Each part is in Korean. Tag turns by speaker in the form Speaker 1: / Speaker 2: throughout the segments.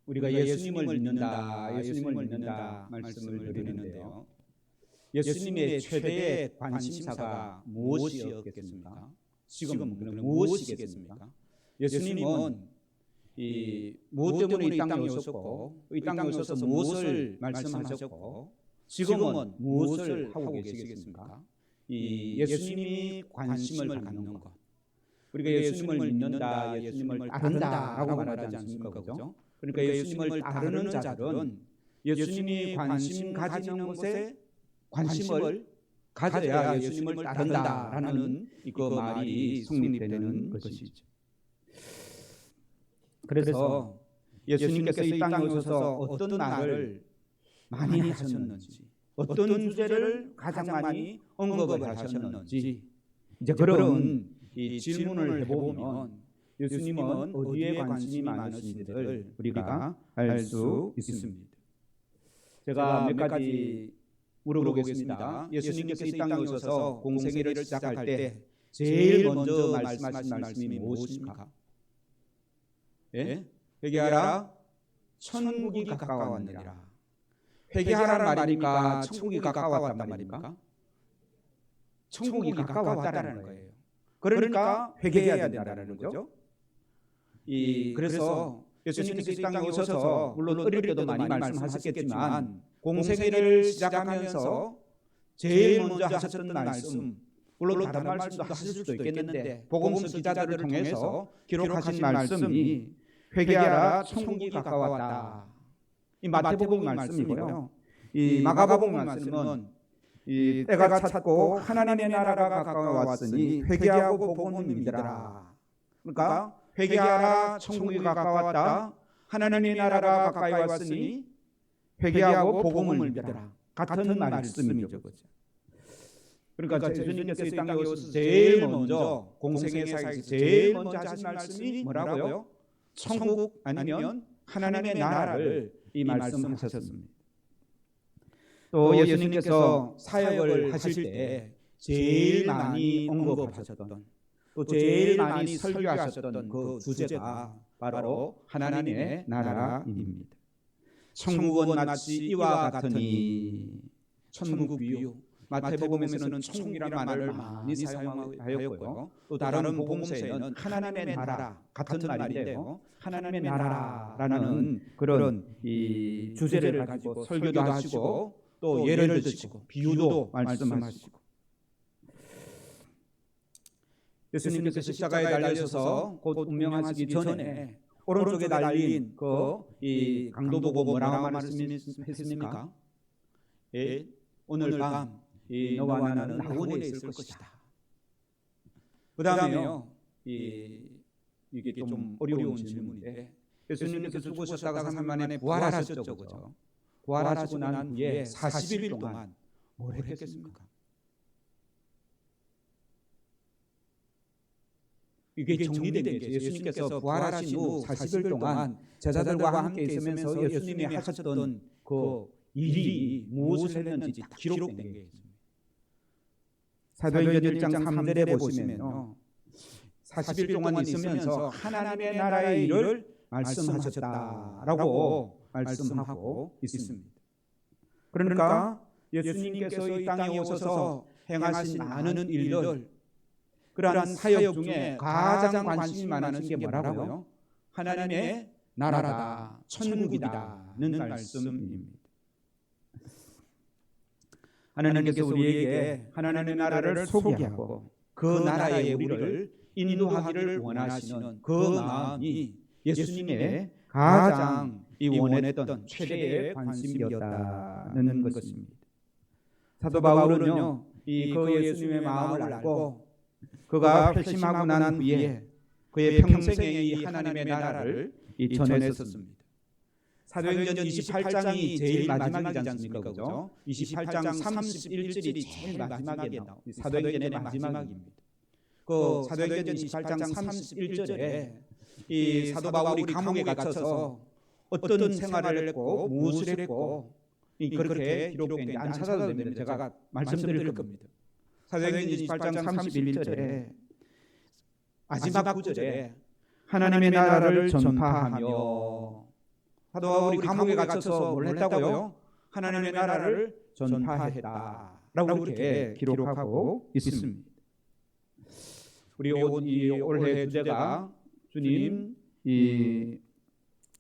Speaker 1: 우리가 예수님을 믿는다, 예수님을 믿는다 말씀을 드리는데요. 예수님의 최대의 관심사가 무엇이었겠습니까? 지금 무엇이겠습니까? 예수님은 무엇 때문에 이 땅에 오셨고, 이 땅에 오셔서 무엇을 말씀하셨고, 지금은 무엇을 하고 계시겠습니까? 예수님이 관심을 갖는 것, 우리가 예수님을 믿는다, 예수님을 따른다라고 말하지 않습니까? 그죠? 그러니까 예수님을 따르는 자들은 예수님이 관심 가지는 것에 관심을 가져야 예수님을 따른다라는 그 말이 성립되는 것이죠. 그래서 예수님께서 이 땅에 오셔서 어떤 말을 많이 하셨는지, 어떤 주제를 가장 많이 언급을 하셨는지, 이제 그런 이 질문을 해보면 예수님은 어디에 관심이 많으신지를 우리가 알 수 있습니다. 제가 몇 가지 물어보겠습니다. 예수님께서 이 땅에 오셔서 공생애를 시작할 때 제일 먼저 말씀하신 말씀이 무엇입니까? 예? 회개하라, 천국이 가까웠느니라. 회개하라는 말이니까 천국이 가까웠단 말입니까? 천국이 가까웠다라는 거예요. 그러니까 회개해야 된다는 거죠. 그래서 예수님께서 이 땅에 오셔서 물론 어릴 때도 많이 말씀하셨겠지만 공생애를 시작하면서 제일 먼저 하셨던 말씀, 물론 다른 말씀도 하실 수도 있겠는데 복음서 기자들을 통해서 기록하신 말씀이 회개하라, 천국이 가까웠다. 이 마태복음 말씀이고요. 이 마가복음 말씀은 때가 찼고 하나님의 나라가 가까웠으니 회개하고 복음을 믿으라. 그러니까 회개하라, 천국이 가까웠다. 하나님의 나라가 가까이 왔으니 회개하고 복음을 믿으라. 같은 말씀이죠. 그러니까 예수님께서 이 땅에 오셔서 제일 먼저 공생애 사역에서 제일 먼저 하신 말씀이 뭐라고요? 천국 아니면 하나님의 나라를 이 말씀하셨습니다. 또 예수님께서 사역을 하실 때 제일 많이 언급하셨던, 또 제일 많이 설교하셨던 그 주제가 바로 하나님의 나라입니다. 천국은 마치 이와 같으니, 천국 비유, 마태복음에서는 천국이라는 말을 많이 사용하였고요. 또 다른 복음서에는 하나님의 나라 같은 말인데요. 하나님의 나라라는 그런 이 주제를 가지고 설교도 하시고 또 예를 드시고 비유도 말씀하시고, 예수님께서 십자가에 달리셔서 곧 운명하시기 전에 오른쪽에 달린 이 강도 보고 뭐라고 말씀했습니까? 예, 오늘 밤 너와 나는 낙원에 있을 것이다. 그 다음에요, 이게 좀 어려운 질문인데 예수님께서 죽으셨다가 3일 만에 부활하셨죠, 그죠? 부활하시고 난 후에 40일 동안 뭘 했겠습니까? 이게 정리된 게 예수님께서 부활하신 후 40일 동안 제자들과 함께 있으면서 예수님이 하셨던 그 일이 무엇을 했는지 다 기록된 게 있습니다. 사도행전 1장 3절에 보시면요, 40일 동안 있으면서 하나님의 나라의 일을 말씀하셨다라고 말씀하고 있습니다. 그러니까 예수님께서 이 땅에 오셔서 행하신 많은 일들, 그러한 사역 중에 가장 관심이 많으신 게 뭐라고요? 하나님의 나라다, 천국이다는 말씀입니다. 하나님께서 우리에게 하나님의 나라를 소개하고 그 나라에 우리를 인도하기를 원하시는 그 마음이 예수님의 가장 원했던 최대의 관심이었다는 것입니다. 사도 바울은요, 그 예수님의 마음을 알고 그가 회심하고 난 후에 그의 평생에 이 하나님의 나라를 전했었습니다. 사도행전 28장이 제일 마지막이지 않습니까? 그죠? 28장 31절이 제일 마지막에 나옵니다. 사도행전의 마지막입니다. 그 사도행전 28장 31절에 이 사도 바울이 감옥에 갇혀서 어떤 생활을 했고 무엇을 했고 그렇게 기록된 안 찾아도 됩니다. 제가 말씀드릴 겁니다. 사도행전 28장 31절에 마지막 구절에 하나님의 나라를 전파하며. 사도가 우리 감옥에 갇혀서 뭘 했다고요? 하나님의 나라를 전파했다라고 이렇게 기록하고 있습니다. 우리 올해 주제가 주님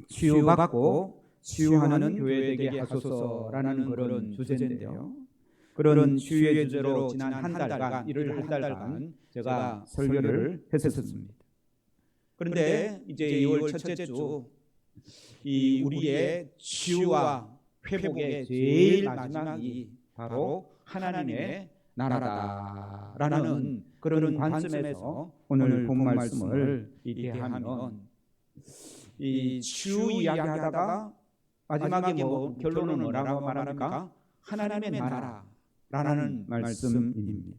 Speaker 1: 치유받고 치유하는 교회 되게 하소서라는 그런 주제인데요. 그런 치유의 주제로 지난 한 달간, 일을 한 달간 제가 설교를 했었습니다. 그런데 이제 2월 첫째 주 우리의 치유와 회복의 제일 마지막이 바로 하나님의 나라다라는 그런 관점에서 오늘 본 말씀을 이해하면 이 치유 이야기하다가 마지막에 결론은 뭐라고 말합니까? 하나님의 나라라는 말씀입니다.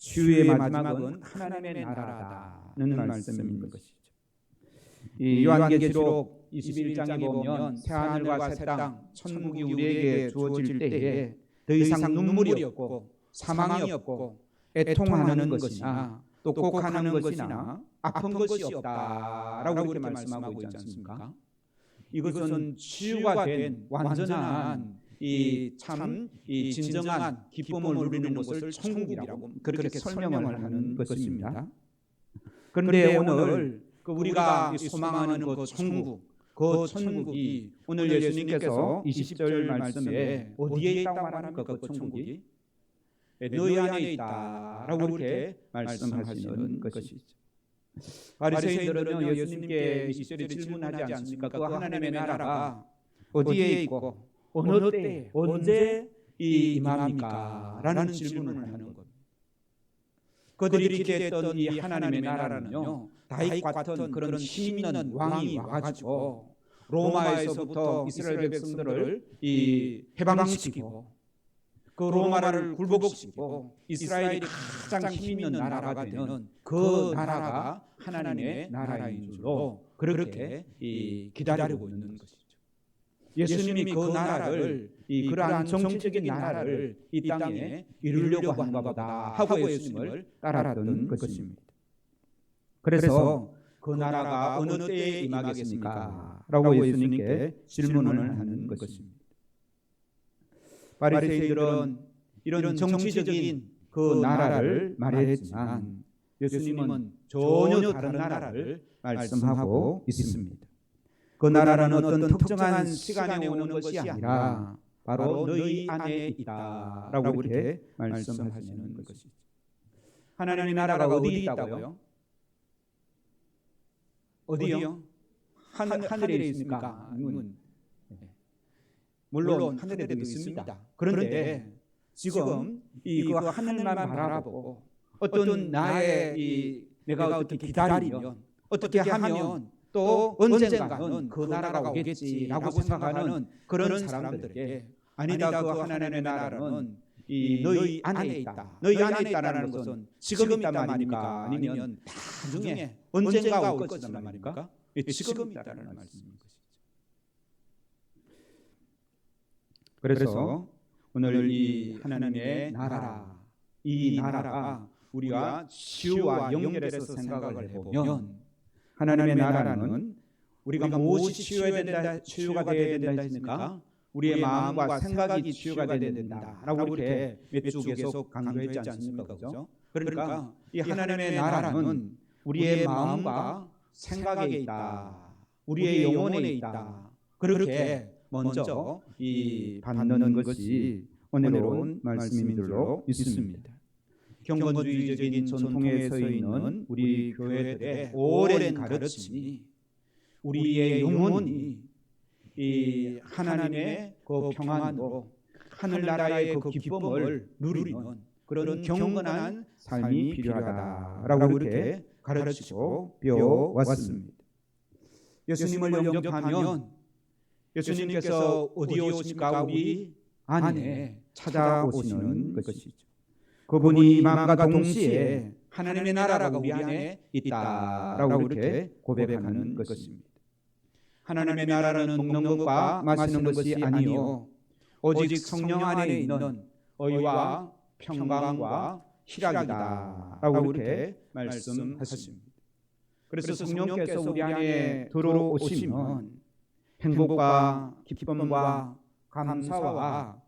Speaker 1: 치유의 마지막은 하나님의 나라다는 말씀인 것이죠. 이 요한계시록 21장에 보면 새하늘과 새 땅, 천국이 우리에게 주어질 때에 더 이상 눈물이 없고 사망이 없고 애통하는 것이나 또 곡하는 것이나 아픈 것이 없다라고 이렇게 말씀하고 있지 않습니까? 이것은 치유가 된 완전한 이 진정한 기쁨을 누리는 것을 천국이라고 그렇게 설명을 하는 것입니다. 그런데 오늘 우리가 소망하는 그 천국이 오늘 예수님께서 20절 말씀에 어디에 있다고 말합니까? 그 천국이 너희 안에 있다라고 이렇게 말씀하시는 것이죠. 바리새인들은요 예수님께 20절에 질문하지 않습니까? 그 하나님의 나라가 어디에 있고 어느 때 언제 임합니까? 라는 질문을 하는 겁니다. 그들이 기대했던 이 하나님의 나라는요 다윗 같은 그런 힘 있는 왕이 와가지고 로마에서부터 이스라엘 백성들을 해방시키고 그 로마를 굴복시키고 이스라엘이 가장 힘 있는 나라가 되는 그 나라가 하나님의 나라인 줄로 그렇게 기다리고 있는 것이죠. 예수님이 그 나라를 그러한 정치적인 나라를 이 땅에 이루려고 하는가 보다 하고 예수님을 따랐던 것입니다. 그래서 그 나라가 어느 때에 임하겠습니까? 라고 예수님께 질문을 하는 것입니다. 바리새인들은 이런 정치적인 그 나라를 말했지만 예수님은 전혀 다른 나라를 말씀하고 있습니다. 그 나라는 어떤 특정한 시간에 오는 것이 아니라 바로 너희 안에 있다라고 이렇게 말씀하시는 것이죠. 하나님의 나라가 어디 있다고요? 어디요? 하늘에 있습니까? 물론 하늘에도 있습니다. 그런데 지금 그 하늘만 바라보고 어떤 내가 어떻게 기다리면 어떻게 하면 또 언젠가는 그 나라가 오겠지라고 생각하는 그런 사람들에게 아니다, 그 하나님의 나라는 너희 안에 있다. 너희 안에 있다라는 것은 지금 있단 말입니까? 아니면 나중에 언젠가 올 것이란 말입니까? 지금 있다라는 말씀입니다. 그래서 오늘 이 하나님의 나라, 이 나라가 우리가 치유와 연결해서 생각을 해보면 하나님의 나라는 우리가 무엇이 치유가 되어야 된다 했습니까? 우리의 마음과 생각이 치유가 되어야 된다라고 이렇게 몇 주 계속 강조했지 않습니까? 그렇죠? 그러니까 이 하나님의 나라는 우리의 마음과 생각에 있다. 우리의 영혼에 있다. 그렇게 먼저 받는 것이 은혜로운 말씀인 줄로 믿습니다. 경건주의적인 전통에 서 있는 우리 교회들의 오랜 가르침이 우리의 영혼이 이 하나님의 그 평안으로 하늘나라의 그 기쁨을 누리는 그런 경건한 삶이 필요하다라고 이렇게 가르치고 배워왔습니다. 예수님을 영접하면 예수님께서 어디에 오십니까? 우리 안에 찾아오시는 것이죠. 그분이 마음과 동시에 하나님의 나라가 우리 안에 있다라고 이렇게 고백하는 것입니다. 하나님의 나라는 먹는 것과 마시는 것이 아니요 오직 성령 안에 있는 의와 평강과 희락이다라고 이렇게 말씀하십니다. 그래서 성령께서 우리 안에 들어오시면 행복과 기쁨과 감사와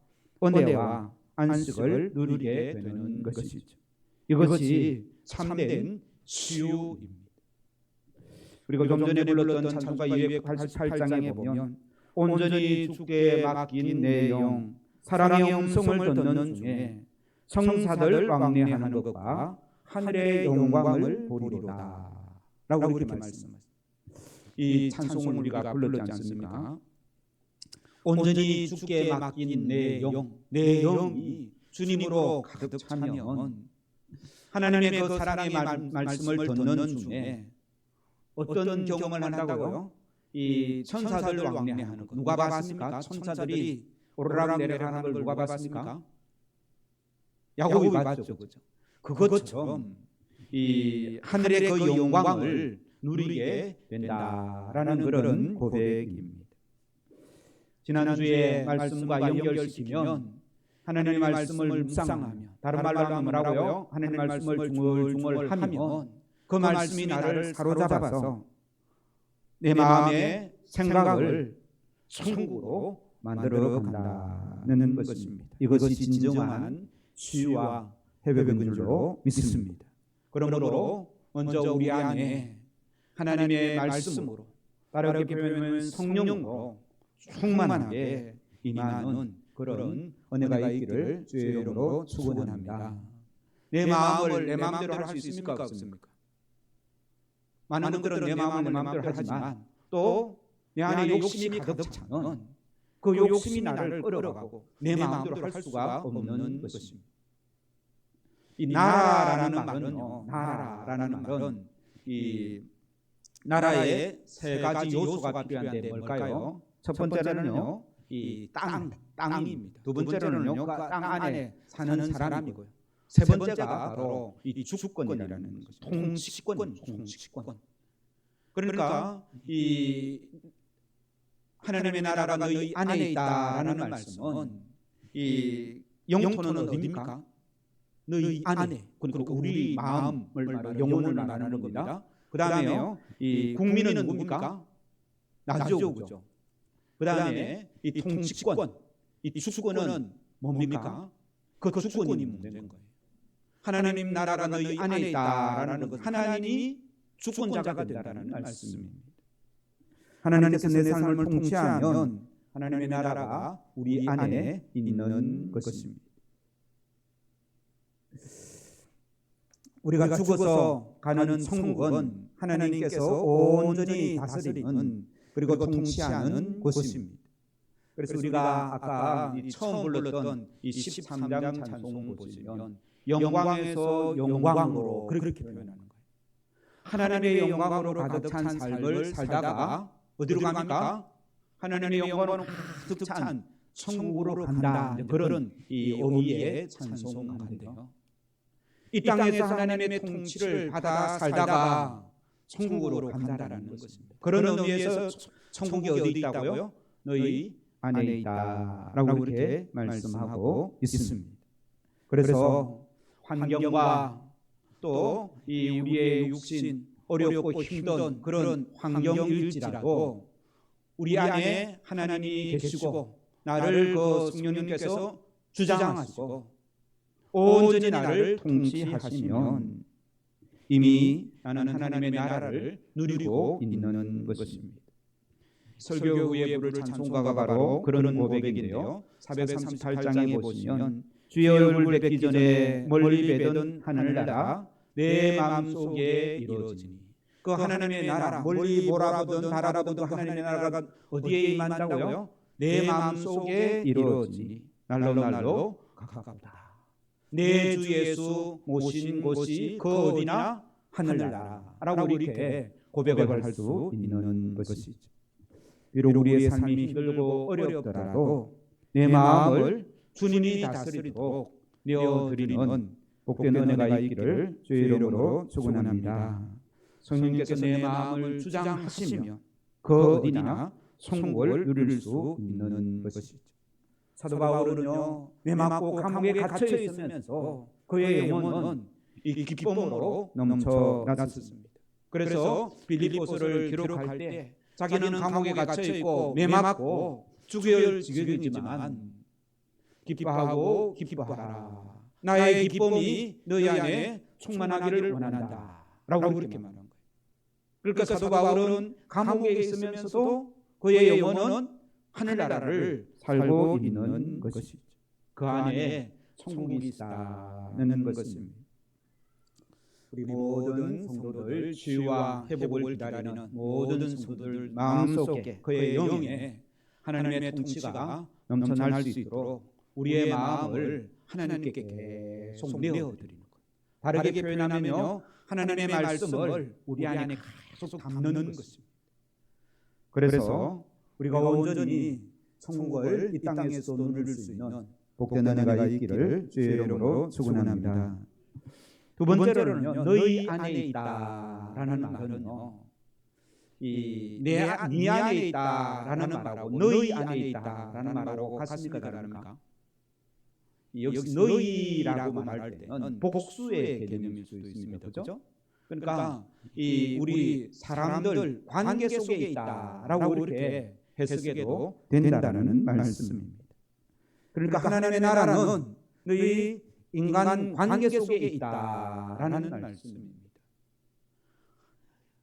Speaker 1: 은혜와 안식을 누리게 되는 것이죠. 이것이 참된 치유입니다. 그리고 좀 전에 불렀던 찬송가 288장에 보면 온전히 주께 맡긴 내 영 사랑의 음성을 듣는 중에 성사들 왕래하는 것과 하늘의 영광을 보리로다 라고 이렇게 말씀하십니다. 이 찬송을 우리가 불렀지 않습니까? 온전히 주께 맡긴 내 영이 주님으로 가득 차면 하나님의 그 사랑의 말씀을 듣는 중에 어떤 경험을 한다고요? 이 천사들 왕래하는 것 누가 봤습니까? 천사들이 오르락내리락 하는 걸 누가 봤습니까? 야곱이 봤죠. 그것처럼 이 하늘의 그 영광을 누리게 된다라는 그런 고백입니다. 지난주에 말씀과 연결시키면 하나님의 말씀을 묵상하며 다른 말로 하면 뭐라고요? 하나님의 말씀을 중얼중얼 하면 그 말씀이 나를 사로잡아서 내 마음의 생각을 천국으로 만들어 간다는 것입니다. 이것이 진정한 치유와 회복인 줄로 믿습니다. 그러므로 먼저 우리 안에 하나님의 말씀으로 다르게 표현하면 성령으로 충만하게 임하는 그런 은혜가 있기를 주의 이름으로 축원합니다. 내 마음을 내 마음대로 할 수 있습니까? 없습니까? 많은 분들은 내 마음을 내 마음대로 하지만 또 내 안에 욕심이 가득 차는 그 욕심이 나를 끌어가고 내 마음대로 할 수가 없는 것입니다. 이 나라라는 말은요, 나라라는 말은 이 나라에 세 가지 요소가 필요한데 뭘까요? 첫 번째는요, 이 땅입니다. 두 번째는요, 땅 안에 사는 사람이고요. 세 번째가 바로 이 주권이라는 것이죠. 통치권. 그러니까 이 하나님의 나라가 너희 안에 있다라는 말씀은 이 영토는 어디입니까? 너희 안에. 그러니까 우리 마음을 말하는 영혼을 말하는 겁니다. 그 다음에요, 이 국민은 누굽니까? 나죠, 그죠? 그 다음에 이 통치권, 이 주권은 뭡니까? 그 주권이 문제인 거예요. 하나님 나라가 너희 안에 있다라는 것, 하나님이 주권자가 된다는 말씀입니다. 하나님께서 내 삶을 통치하면 하나님의 나라가 우리 안에 있는 것입니다. 우리가 죽어서 가는 천국은 하나님께서 온전히 다스리는 그리고 통치하는 곳입니다. 그래서 우리가 아까 처음 불렀던 이 13장 찬송 보시면 영광에서 영광으로 그렇게 표현하는 거예요. 하나님의 영광으로 가득 찬 삶을 살다가 어디로 갑니까? 하나님의 영광으로 가득 찬 천국으로 간다. 그런 이 의미의 찬송가인데요. 이 땅에서 하나님의 통치를 받아 살다가 천국으로 간다라는 것입니다. 그런 의미에서 천국이 어디 있다고요? 너희 안에 있다라고 이렇게 말씀하고 있습니다. 그래서 환경과 또 이 우리의 육신 어렵고 힘든 그런 환경일지라도 우리 안에 하나님이 계시고 나를 그 성령님께서 주장하시고 온전히 나를 통치하시면 이미 나는 하나님의 나라를 누리고 있는 것입니다. 설교 후에 부를 찬송가가 바로 그런 고백인데요. 438장에 보시면 주의 얼굴 뵙기 전에 멀리 뵈던 하늘나라 내 마음속에 이루어지니 그 하나님의 나라 멀리 보라보던 바라보던 하나님의 나라가 어디에 임한다고요? 내 마음속에 이루어지니 날로 가깝다. 내 주 예수 모신 곳이 그 어디나 하늘나라라고 이렇게 고백을 할 수 있는 것이죠. 비록 우리의 삶이 힘들고 어렵더라도 내 마음을 주님이 다스리도록 내어드리는 복된 은혜가 있기를 주의 이름으로 축원합니다. 성령께서 내 마음을 주장하시면 그 어디나 천국을 누릴 수 있는 것이죠. 사도 바울은요, 매맞고 감옥에 갇혀 있으면서 그의 영혼은 이 기쁨으로 넘쳐났습니다. 그래서 빌립보서를 기록할 때 자기는 감옥에 갇혀 있고 매 맞고 죽을 지경이지만 기뻐하고 기뻐하라. 나의 기쁨이 너희 안에 충만하기를 원한다. 라고 그렇게 말한 거예요. 그러니까 사도 바울은 감옥에 있으면서도 그의 영혼은 하늘나라를 살고 있는 것이죠. 그 안에 천국이 있다는 것입니다. 우리 모든 성도들 치유와 회복을 기다리는 모든 성도들 마음속에 그의 영에 하나님의 통치가 넘쳐날 수 있도록 우리의 마음을 하나님께 계속 내어드리는 것. 다르게 표현하면요, 하나님의 말씀을 우리 안에 계속 담는 것입니다. 그래서 우리가 온전히 천국을 이 땅에서 누릴 수 있는 복된 은혜가 있기를 주의 이름으로 축원합니다. 두 번째로는요, 너희 안에 있다라는 말은요, 네 안에 있다라는 말하고 너희 안에 있다라는 말하고 같습니까, 다릅니까? 여기서 너희라고 말할 때는 복수의 개념일 수 있습니다. 그렇죠? 그러니까 우리 사람들 관계 속에 있다라고 이렇게 해석해도 된다는 말씀입니다. 그러니까 하나님의 나라는 너희 인간 관계 속에 있다라는 말씀입니다.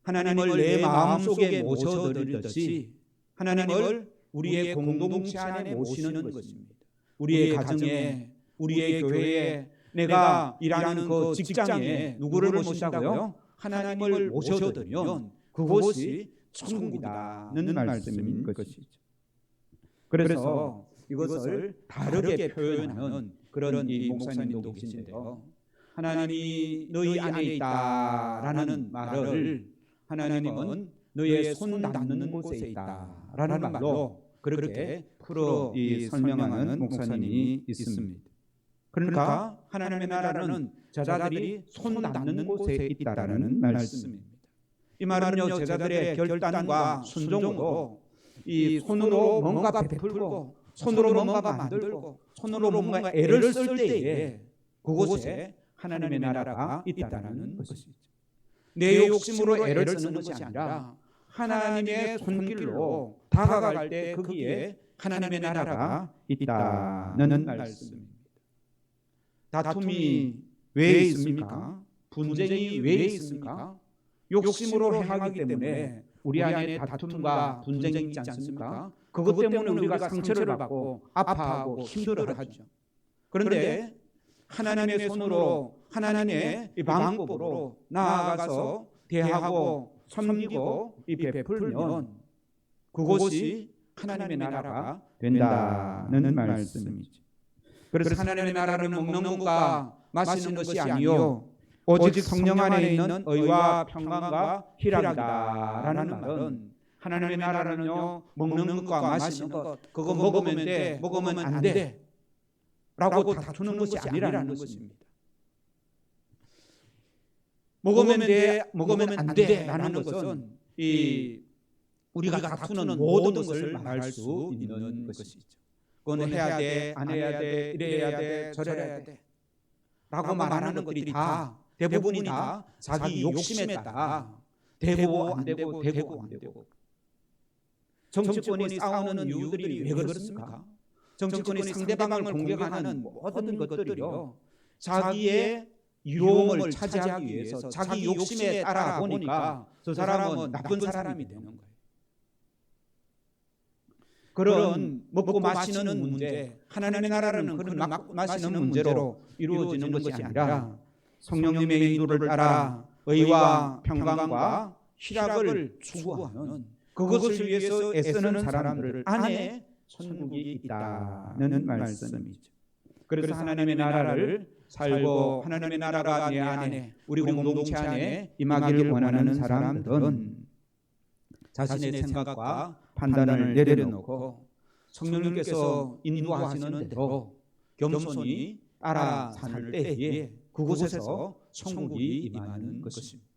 Speaker 1: 하나님을 내 마음속에 모셔드리듯이 하나님을 우리의 공동체 안에 모시는 것입니다. 우리의 가정에, 우리의 교회에, 내가 일하는 그 직장에 누구를 모신다고요? 하나님을 모셔드리면 그곳이 천국이다는 말씀인 것이죠. 그래서 이것을 다르게 표현하는 그런 이 목사님도 계신데요, 하나님이 너희 안에 있다라는 말을 하나님은 너의 손 닿는 곳에 있다라는 말로 그렇게 풀어 설명하는 목사님이 있습니다. 그러니까 하나님의 나라는 제자들이 손 닿는 곳에 있다라는 말씀입니다. 이 말은요, 제자들의 결단과 순종으로 이 손으로 뭔가 베풀고 손으로 뭔가 만들고 손으로 뭔가 애를 쓸 때에 그곳에 하나님의 나라가 있다라는 것이죠. 내 욕심으로 애를 쓰는 것이 아니라 하나님의 손길로 다가갈 때 거기에 하나님의 나라가 있다는 말씀입니다. 다툼이 왜 있습니까? 분쟁이 왜 있습니까? 욕심으로 행하기 때문에 우리 안에 다툼과 분쟁이 있지 않습니까? 그것 때문에 우리가 상처를 받고 아파하고 힘들어하죠. 그런데 하나님의 손으로 하나님의 방법으로 나아가서 대하고 섬기고 베풀면 그곳이 하나님의 나라가 된다는 말씀이죠. 그래서 하나님의 나라를 먹는 것과 마시는 것이 아니요 오직 성령 안에 있는 의와 평강과 희락이다라는 말은 하나님의 나라는요, 먹는 것과 마시는 것, 그거 먹으면 돼, 먹으면 안 돼 라고 다투는 것이 아니라는 것입니다. 먹으면 돼, 먹으면 안 돼 라는 것은 우리가 다투는 모든 것을 말할 수 있는 것이죠. 그건 해야 돼, 안 해야 돼, 이래야 돼, 저래야 돼 라고 말하는 것들이 다 대부분이 다 자기 욕심에 따라 되고 안 되고 되고 안 되고. 정치권이 싸우는 이유들이 왜 그렇습니까? 정치권이 상대방을 공격하는 모든 것들이요, 자기의 이로움을 차지하기 위해서 자기 욕심에 따라 보니까 저 사람은 나쁜 사람이 되는 거예요. 그런 먹고 마시는 문제, 하나님의 나라는 그런 마시는 문제로 이루어지는 것이 아니라 성령님의 인도를 따라 의와 평강과 희락을 추구하는, 그것을 위해서 애쓰는 사람들 안에 천국이 있다는 말씀이죠. 그래서 하나님의 나라를 살고 하나님의 나라가 내 안에, 우리 공동체 안에 임하기를 원하는 사람들은 자신의 생각과 판단을 내려놓고 성령님께서 인도하시는 대로 겸손히 따라 사는 때에 그곳에서 천국이 임하는 것입니다.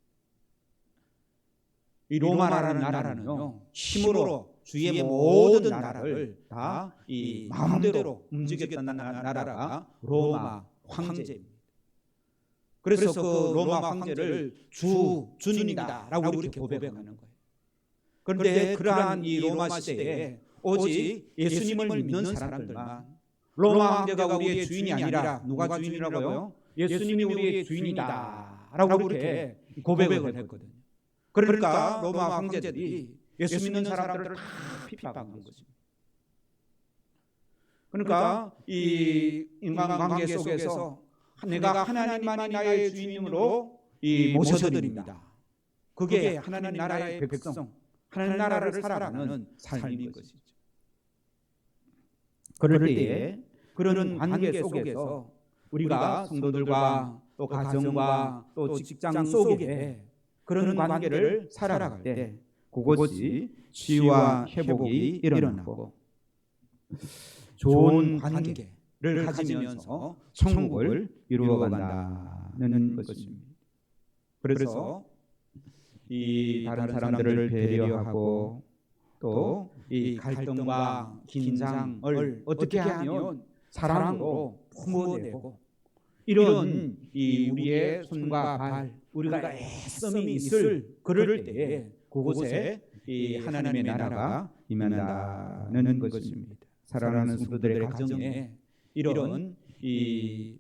Speaker 1: 이 로마라는 나라는요, 힘으로 주위의 모든 나라를 다 이 마음대로 움직였던 나라가 로마 황제입니다. 그래서 그 로마 황제를 주님이다라고 이렇게 고백하는 거예요. 그런데 그러한 이 로마 시대에 오직 예수님을 믿는 사람들만, 로마 황제가 우리의 주인이 아니라 누가 주인이라고요? 예수님이 우리의 주인이다라고 이렇게 고백을 했거든요. 그러니까 로마 황제들이 예수 믿는 사람들을 다 핍박한 것입니다. 그러니까 이 인간관계 속에서 내가 하나님만이 나의 주인으로 모셔드립니다. 그게 하나님 나라의 백성, 하나님 나라를 살아가는 삶인 것이죠. 그럴 때에 그런 관계 속에서 우리가 성도들과 또 가정과 또 직장 속에 그런 관계를 살아갈 때 그것이 치유와 회복이 일어나고 좋은 관계를 가지면서 천국을 이루어간다는 것입니다. 그래서 이 다른 사람들을 배려하고 또 이 갈등과 긴장을 어떻게 하면 사랑으로 품어내고 이런 이 우리의 손과 발, 우리가 애씀이 있을 그럴 때에 그곳에 이 하나님의 나라가 임한다는 것입니다. 사랑하는 성도들의 가정에 이런 이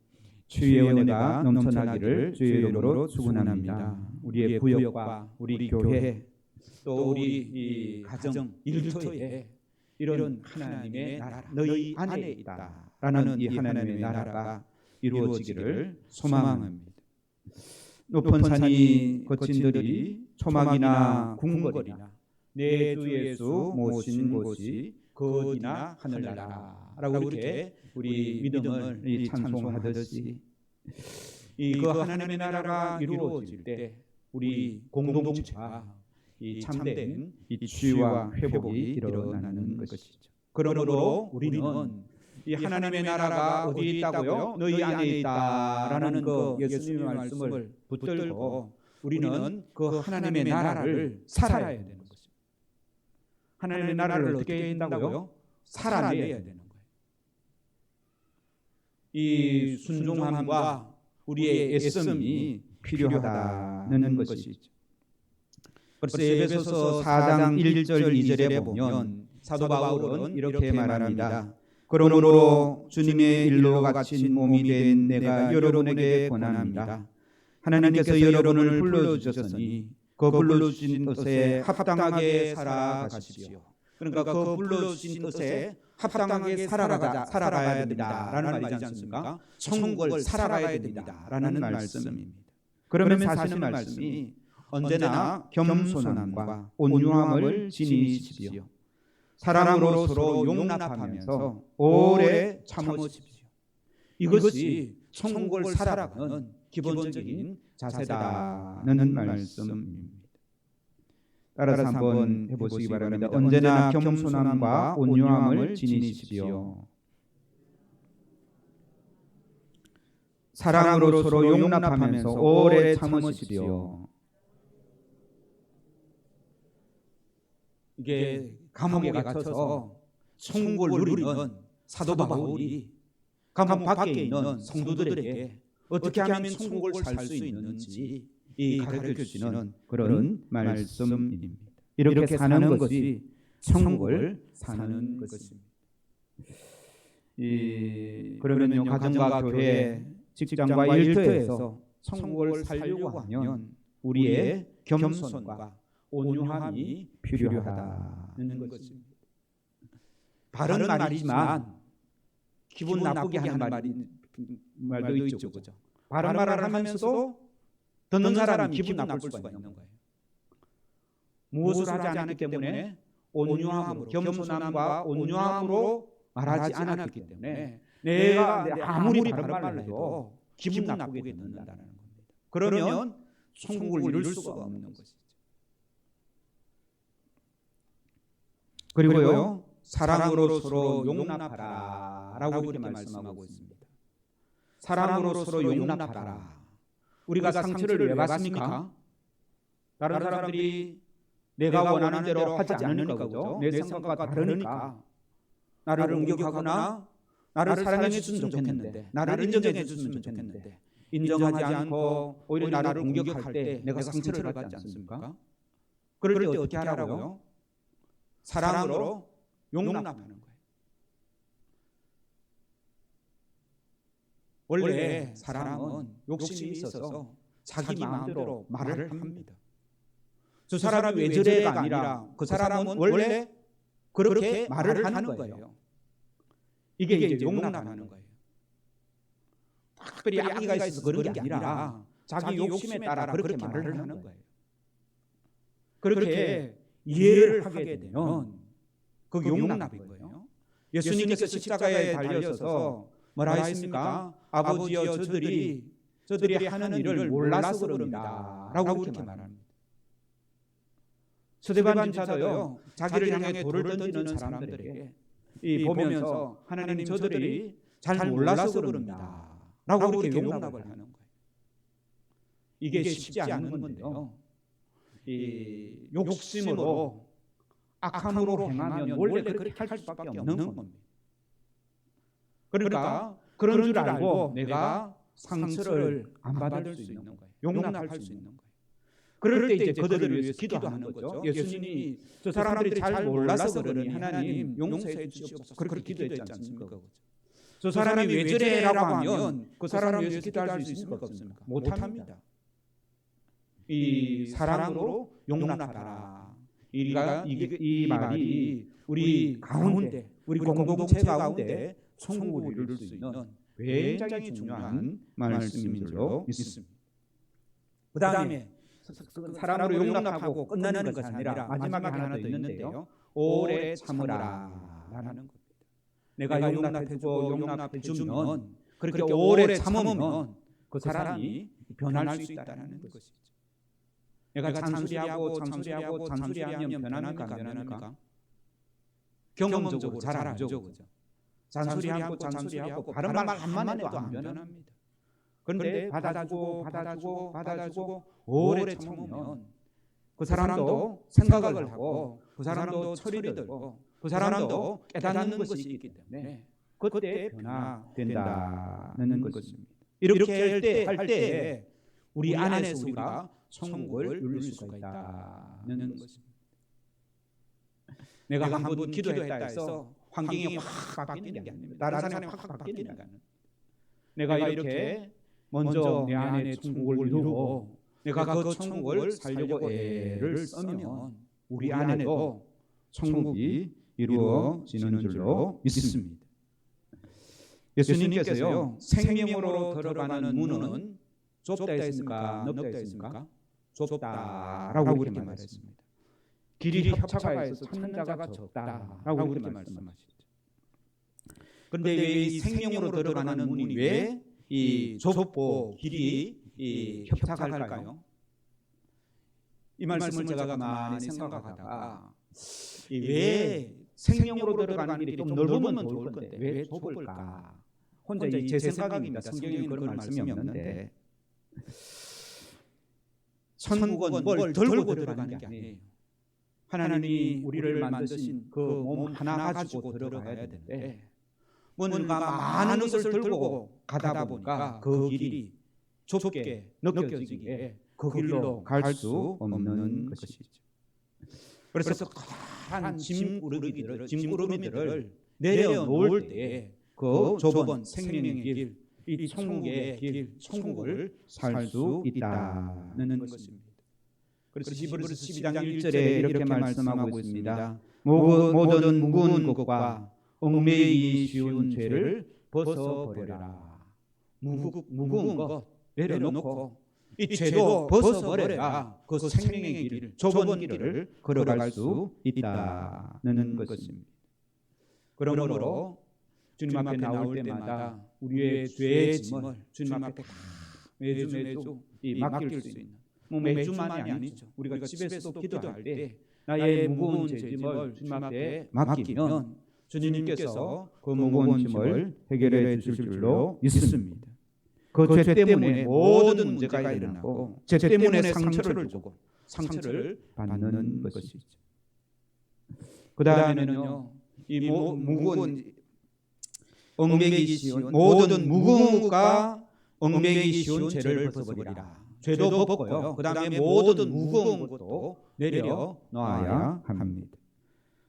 Speaker 1: 주의 은혜가 넘쳐나기를 주의 이름으로 축원합니다. 우리의 구역과 우리 교회 또 우리 이 가정 일터에 이런 하나님의 나라 너희 안에 있다라는 이 하나님의 나라가 이루어지기를 소망합니다. 높은 산이 거친들이 초막이나 궁궐이나 내 주 예수 모신 곳이 거디나 하늘나라라고 이렇게 우리 믿음을 찬송하듯이 그 하나님의 나라가 이루어질 때 우리 공동체가 이 참된 이 치유와 회복이 일어나는 것이죠. 그러므로 우리는 이 하나님의 나라가 어디 있다고요? 너희 안에 있다라는 그 예수님의 말씀을 붙들고 우리는 그 하나님의 나라를 살아야 되는 것입니다. 하나님의 나라를 어떻게 해야 된다고요? 살아내야 되는 거예요. 이 순종함과 우리의 애씀이 필요하다는 것이죠. 그래서 에베소서 4장 1절 2절에 보면 사도 바울은 이렇게 말합니다. 그러므로 주님의 일로 갇힌 몸이 된 내가 여러분에게 권합니다. 하나님께서 여러분을 불러주셨으니 그 불러주신 뜻에 합당하게 살아가십시오. 그러니까 그 불러주신 뜻에 합당하게 살아가야 됩니다라는 말이지 않습니까? 천국을 살아가야 됩니다라는 말씀입니다. 그러면 사시는 말씀이 언제나 겸손함과 온유함을 지니십시오. 사랑으로 서로 용납하면서 오래 참으십시오. 이것이 천국을 살아가는 기본적인 자세다는 말씀입니다. 따라서 한번 해보시기 바랍니다. 언제나 겸손함과 온유함을 지니십시오. 사랑으로 서로 용납하면서 오래 참으십시오. 이게 감옥에 갇혀서 천국을 누리는 사도 바울이 감옥 밖에 있는 성도들에게 어떻게 하면 천국을 살 수 있는지 가르쳐 주시는 그런 말씀입니다. 이렇게 사는 것이 천국을 사는 것입니다. 그러면요, 가정과 교회, 직장과 일터에서 천국을 살려고 하면 우리의 겸손과 온유함이 필요하다는 것입니다. 바른 말이지만 기분 나쁘게 하는 말도 있죠, 그죠? 바른 말을 하면서도 듣는 사람이 기분 나쁠 수가 있는 거예요. 무엇을 하지 않았기 때문에 온유함으로, 겸손함과 온유함으로 말하지 않았기 때문에 내가 아무리 바른 말을 해도 기분 나쁘게 듣는다는 겁니다. 그러면 천국을 이룰 수가 없는 것이죠. 그리고요, 사랑으로 서로 용납하라 라고 이렇게 말씀하고 있습니다. 사랑으로 서로 용납하라. 우리가 상처를 왜 받습니까? 다른 사람들이 내가 원하는 대로 하지 않으니까, 그죠? 내 생각과 다르니까 나를 공격하거나 나를 사랑해 줬으면 좋겠는데, 나를 인정해 줬으면 좋겠는데, 인정하지 않고 오히려 나를 공격할 때 내가 상처를 받지 않습니까? 그럴 때 어떻게 하라고요? 사랑으로 용납하는 거예요. 원래 사람은 욕심이 있어서 자기 마음대로 말을 합니다. 저 사람이 왜 저래가 아니라 그 사람은 원래 그렇게 말을 하는 거예요. 이게 이제 용납하는 거예요. 특별히 악의가 있어서 그런 게 아니라 자기 욕심에 따라 그렇게 말을 하는 거예요. 그렇게 이해를 하게 되면 그게 용납인 거예요. 예수님께서 십자가에 달려서서 뭐라 했습니까? 아버지여 저들이 하는 일을 몰라서 그럽니다 라고 그렇게 말합니다. 스데반 집사도요, 자기를 향해 돌을 던지는 사람들에게 보면서 하나님 저들이 잘 몰라서 그럽니다 라고 그렇게 용납을 하는 거예요. 이게 쉽지 않은 건데요, 이 욕심으로 악함으로 행하면 원래 그렇게 할 수밖에 없는 겁니다. 그러니까 그런 줄 알고 내가 상처를 안 받을 수 있는 거예요. 용납할 수 있는 거예요. 그럴 때 이제 그들을 위해서 기도하는 거죠. 예수님이 저 사람들이 잘 몰라서 그러니 하나님 용서해 주시옵소서 그렇게 기도했지 않습니까? 저 사람이 왜 저래라고 하면 그 사람을 위해서 기도할 수 있습니까? 없습니까? 못합니다. 이 사랑으로 용납하라. 이 말이 우리 가운데, 우리 공동체 가운데 천국을 이룰 수 있는 굉장히 중요한 말씀인 줄로 믿습니다. 그 다음에 사랑으로 용납하고 끝나는 것이 아니라 마지막에 하나 더 있는데요, 오래 참으라 라는 겁니다. 내가 용납해주고 용납해주면 그렇게 오래 참으면 그 사람이 변할 수 있다는 것이죠. 내가 잔소리하면 변합니까? 안 변합니까? 경험적으로 잘 알죠. 그죠? 잔소리하고 바른 말 한마디 해도 안 변합니다. 그런데 받아주고 오래 참으면 그 사람도 생각을 하고 그 사람도 철이 들고 그 사람도 깨닫는 것이 있기 때문에 그때 변화된다는 것입니다. 이렇게 할 때 우리 안에서 우리가 천국을 누릴 수가 있다는 것입니다. 내가 한번 기도했다 해서 환경이 확 바뀌는 게 아닙니다. 다른 사람이 확 바뀌는 게 아닙니다. 내가 이렇게 먼저 내 안에 천국을 이루고 내가 그 천국을 살려고 애를 쓰면 우리 안에도 천국이 이루어지는 줄로 믿습니다. 예수님께서요, 생명으로 들어가는 문은 좁다 했습니까? 넓다 했습니까? 좁다라고 그렇게 말했습니다. 길이 협착하여서 찾는 자가 적다라고 그렇게 말씀하시죠. 그런데 왜 이 생명으로 들어가는 문이 왜 이 좁고 길이 협착할까요? 이 말씀을 제가 많이 생각하다가 왜 생명으로 들어가는 길이 좀 넓으면 좋을 건데 왜 좁을까? 혼자 제 생각입니다. 성경에는 그런 말씀이 없는데 천국은 뭘 들고 들어가는 게 아니에요. 하나님이 우리를 만드신 그 몸 하나 가지고 들어가야 되는데 뭔가 많은 것을 들고 가다 보니까 그 길이 좁게 느껴지기에 그 길로 갈 수 없는 것이죠. 그래서 큰 짐꾸러미들을 내려놓을 때 그 좁은 생명의 길, 이 천국의 길, 천국을 살 수 있다는 것입니다. 그래서 히브리서 12장 1절에 이렇게 말씀하고 있습니다. 모든 무거운 것과 얽매이기 쉬운 죄를 벗어버려라. 무거운 것 내려놓고 이 죄도 벗어버려라. 그 생명의 길, 좁은 길을 걸어갈 수 있다는 것입니다. 그러므로 주님 앞에 나올 때마다 우리의 죄의 짐을 주님 앞에 매주 맡길 수 있는, 매주만이 아니죠. 우리가 집에서도 기도할 때 나의 무거운 죄짐을 주님 앞에 맡기면 주님께서 그 무거운 짐을 해결해 주실 줄로 믿습니다. 그 죄 때문에 모든 문제가 일어나고 죄 때문에 상처를 주고 상처를 받는 것이죠. 그 다음에는요, 이 무거운 얽매이기 쉬운 모든 무거운 것과 엉매기 쉬운 죄를 벗어버리라. 죄도 벗고요. 그 다음에 모든 무거운 것도 내려놓아야 합니다.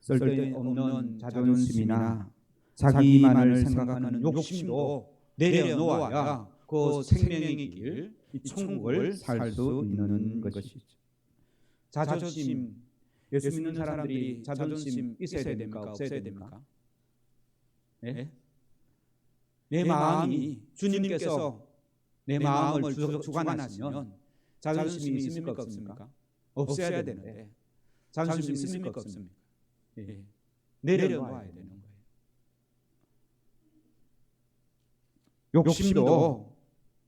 Speaker 1: 쓸데없는 자존심이나 자기만을 생각하는 욕심도 내려놓아야 그 생명의 길, 이 천국을 살 수 있는 것이죠. 자존심, 예수 믿는 사람들이 자존심 있어야 됩니까? 없어야 됩니까? 네? 내 마음이 주님께서 내 마음을 주관하시면 자존심이 있습니까? 없습니까? 없어야 되는데 자존심이 있습니까? 없습니까? 예. 내려놓아야 되는 거예요. 욕심도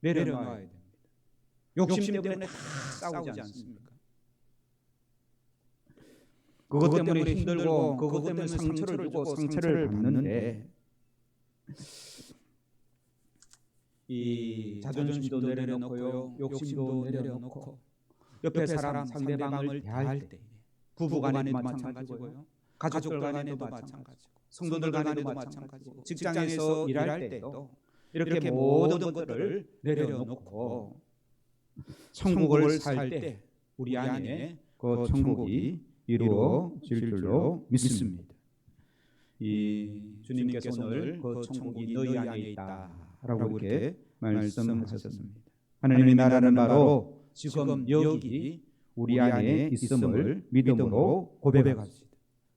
Speaker 1: 내려놔야 됩니다. 욕심 때문에 다 싸우지 않습니까? 그것 때문에 힘들고 그것 때문에 상처를 주고 상처를 받는데 이 자존심도 내려놓고요, 욕심도 내려놓고 옆에 사람 상대방을 대할 때 부부 간에도 마찬가지고요, 가족들 간에도 마찬가지고, 성도들 간에도 마찬가지고, 직장에서 일할 때도 이렇게 모든 것들을 내려놓고 천국을 살 때 우리 안에 그 천국이 이루어질 줄로 믿습니다. 이 주님께서 오늘 그 천국이 너희 안에 있다라고 이렇게 말씀하셨습니다. 하나님의 나라는 바로 지금 여기 우리 안에 있음을 믿음으로 고백합시다.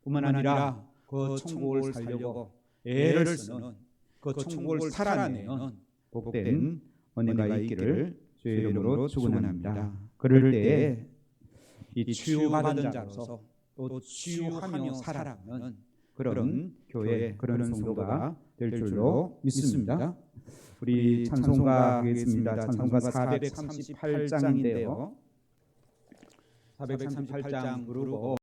Speaker 1: 뿐만 아니라 그 천국을 살려고 애를 쓰는 그 천국을 살아내는 복된 은혜가 있기를 주의 이름으로 축원합니다. 그럴 때에 이 치유받은 자로서 또 치유하며 살아가는 그런 교회, 그런 성도가 될 줄로 믿습니다. 우리 찬송가 하겠습니다. 찬송가 438장인데요. 438장 부르고